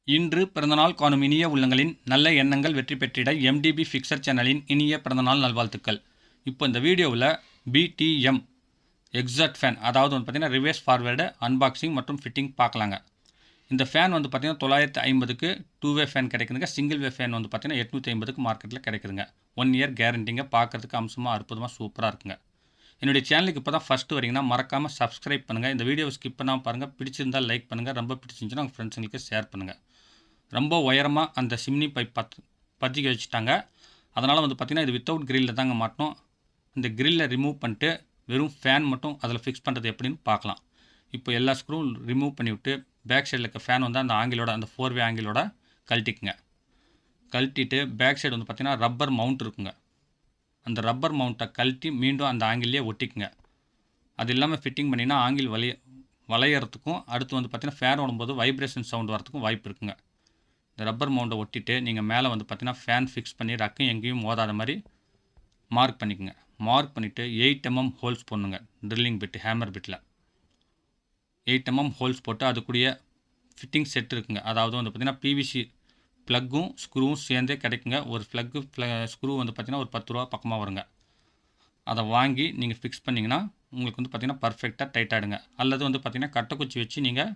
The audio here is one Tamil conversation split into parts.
இன்று பிறந்தநாள் காணும் இனிய உள்ளங்களின் நல்ல எண்ணங்கள் வெற்றி பெற்றிட எம்டிபி ஃபிக்சர் சேனலின் இனிய பிறந்தநாள் நல்வாழ்த்துக்கள். இப்போ இந்த வீடியோவில் பிடிஎம் எக்ஸாக்ட் ஃபேன், அதாவது வந்து பார்த்திங்கன்னா ரிவர்ஸ் ஃபார்வேர்டு அன்பாக்சிங் மற்றும் ஃபிட்டிங் பார்க்கலாங்க. இந்த ஃபேன் வந்து பார்த்திங்கன்னா 950க்கு 2-வே ஃபேன் கிடைக்குதுங்க. சிங்கிள் வே ஃபேன் வந்து பார்த்திங்கன்னா 850க்கு மார்க்கெட்டில் கிடைக்குதுங்க. 1 இயர் கேரண்டிங்க. பார்க்குறதுக்கு அம்சமாக அற்புதமாக சூப்பராக இருக்குங்க. என்னுடைய சேனலுக்கு இப்போ தான் ஃபஸ்ட்டு வரீங்கன்னா மறக்காமல் சப்ஸ்கிரைப் பண்ணுங்கள். இந்த வீடியோவை ஸ்கிப் பண்ணாமல் பாருங்கள். பிடிச்சிருந்தால் லைக் பண்ணுங்கள். ரொம்ப பிடிச்சிருந்துச்சுன்னா உங்கள் ஃப்ரெண்ட்ஸுங்களுக்கு ஷேர் பண்ணுங்கள். ரொம்ப உயரமாக அந்த சிம்னி பைப் பற்றிக்க வச்சுட்டாங்க. அதனால் வந்து பார்த்திங்கன்னா இது வித்தவுட் கிரில்லில் தாங்க மாட்டணும். இந்த கிரில்லை ரிமூவ் பண்ணிட்டு வெறும் ஃபேன் மட்டும் அதில் ஃபிக்ஸ் பண்ணுறது எப்படின்னு பார்க்கலாம். இப்போ எல்லா ஸ்க்ரூவும் ரிமூவ் பண்ணிவிட்டு பேக் சைடில் இருக்க ஃபேன் வந்து அந்த ஆங்கிலோட, அந்த 4-வே ஆங்கிலோட கழட்டிக்குங்க. கழட்டிட்டு பேக் சைடு வந்து பார்த்திங்கன்னா ரப்பர் மவுண்ட் இருக்குங்க. அந்த ரப்பர் மவுண்ட்டை கழட்டி மீண்டும் அந்த ஆங்கிள்லேயே ஒட்டிக்குங்க. அது இல்லாமல் ஃபிட்டிங் பண்ணிங்கன்னா ஆங்கிள் வளையறதுக்கும் அடுத்து வந்து பார்த்திங்கன்னா ஃபேன் ஓடும்போது வைப்ரேஷன் சவுண்ட் வரத்துக்கும் வாய்ப்பு இருக்குங்க. இந்த ரப்பர் மவுண்டை ஒட்டிட்டு நீங்கள் மேலே வந்து பார்த்திங்கன்னா ஃபேன் ஃபிக்ஸ் பண்ணி ரக்கம் எங்கேயும் மோதாத மாதிரி மார்க் பண்ணிக்கோங்க. மார்க் பண்ணிவிட்டு 8 mm ஹோல்ஸ் போடணுங்க. ட்ரில்லிங் பிட்டு, ஹேமர் பிட்டில் 8 mm ஹோல்ஸ் போட்டு அதுக்குரிய ஃபிட்டிங் செட் இருக்குங்க. அதாவது வந்து பார்த்திங்கன்னா பிவிசி ப்ளக்கும் ஸ்க்ரூவும் சேர்ந்தே கிடைக்குங்க. ஒரு ஸ்க்ரூ வந்து பார்த்திங்கன்னா ஒரு 10 ரூபா பக்கமாக வருங்க. அதை வாங்கி நீங்கள் ஃபிக்ஸ் பண்ணிங்கன்னா உங்களுக்கு வந்து பார்த்திங்கன்னா பர்ஃபெக்டாக டைட் ஆகிடுங்க. அல்லது வந்து பார்த்திங்கன்னா கட்டைக்குச்சி வச்சு நீங்கள்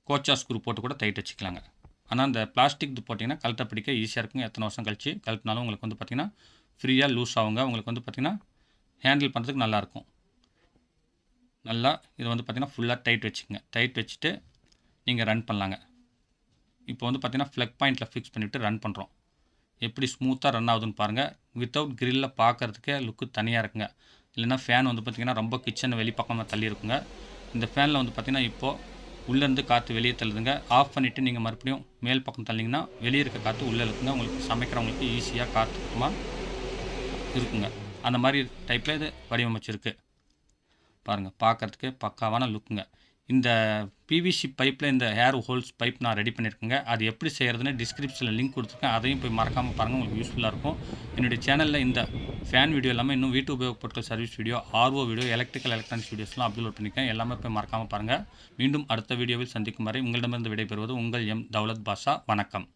கோச்சா ஸ்க்ரூ போட்டு கூட டைட் வச்சுக்கலாங்க. ஆனால் இந்த பிளாஸ்டிக் இது போட்டிங்கன்னா கழட்ட பிடிக்க ஈஸியாக இருக்குங்க. எத்தனை வருஷம் கழிச்சு கழட்டினாலும் உங்களுக்கு வந்து பார்த்திங்கன்னா ஃப்ரீயாக லூஸ் ஆகுங்க. உங்களுக்கு வந்து பார்த்திங்கன்னா ஹேண்டில் பண்ணுறதுக்கு நல்லாயிருக்கும். நல்லா இது வந்து பார்த்திங்கன்னா ஃபுல்லாக டைட் வச்சுக்கோங்க. டைட் வச்சுட்டு நீங்கள் ரன் பண்ணலாங்க. இப்போ வந்து பார்த்திங்கன்னா ஃப்ளக் பாயிண்ட்டில் ஃபிக்ஸ் பண்ணிவிட்டு ரன் பண்ணுறோம். எப்படி ஸ்மூத்தாக ரன் ஆகுதுன்னு பாருங்கள். வித்தவுட் கிரில்லில் பார்க்குறதுக்கே லுக்கு தனியாக இருக்குங்க. இல்லைனா ஃபேன் வந்து பார்த்திங்கன்னா ரொம்ப கிச்சன் வெளிப்பக்கமாக தள்ளி இருக்குங்க. இந்த ஃபேனில் வந்து பார்த்திங்கன்னா இப்போது உள்ளேருந்து காற்று வெளியே தள்ளுதுங்க. ஆஃப் பண்ணிவிட்டு நீங்கள் மறுபடியும் மேல் பக்கம் தள்ளிங்கன்னா வெளியே இருக்க காற்று உள்ளே இருக்குங்க. உங்களுக்கு சமைக்கிறவங்களுக்கு ஈஸியாக காற்றுமா இருக்குங்க. அந்த மாதிரி டைப்பில் இது வடிவமைச்சிருக்கு பாருங்கள். பார்க்குறதுக்கு பக்காவான லுக்குங்க. இந்த பிவிசி பைப்பில் இந்த ஏர் ஹோல்ஸ் பைப் நான் ரெடி பண்ணியிருக்கேங்க. அது எப்படி செய்கிறதுன்னு டிஸ்கிரிப்ஷனில் லிங்க் கொடுத்துருக்கேன். அதையும் போய் மறக்காமல் பாருங்கள். உங்களுக்கு யூஸ்ஃபுல்லாக இருக்கும். என்னுடைய சேனலில் இந்த ஃபேன் வீடியோ எல்லாமே இன்னும் வீட்டு உபயோகப் பொருட்கள் service video, RO video, electronics வீடியோஸ்லாம் அப்லோட் பண்ணியிருக்கேன். எல்லாமே போய் மறக்காமல் பாருங்கள். மீண்டும் அடுத்த வீடியோவில் சந்திக்கும் வரை உங்களிடமிருந்து விடைபெறுவது உங்கள் எம் தௌலத் பாஷா. வணக்கம்.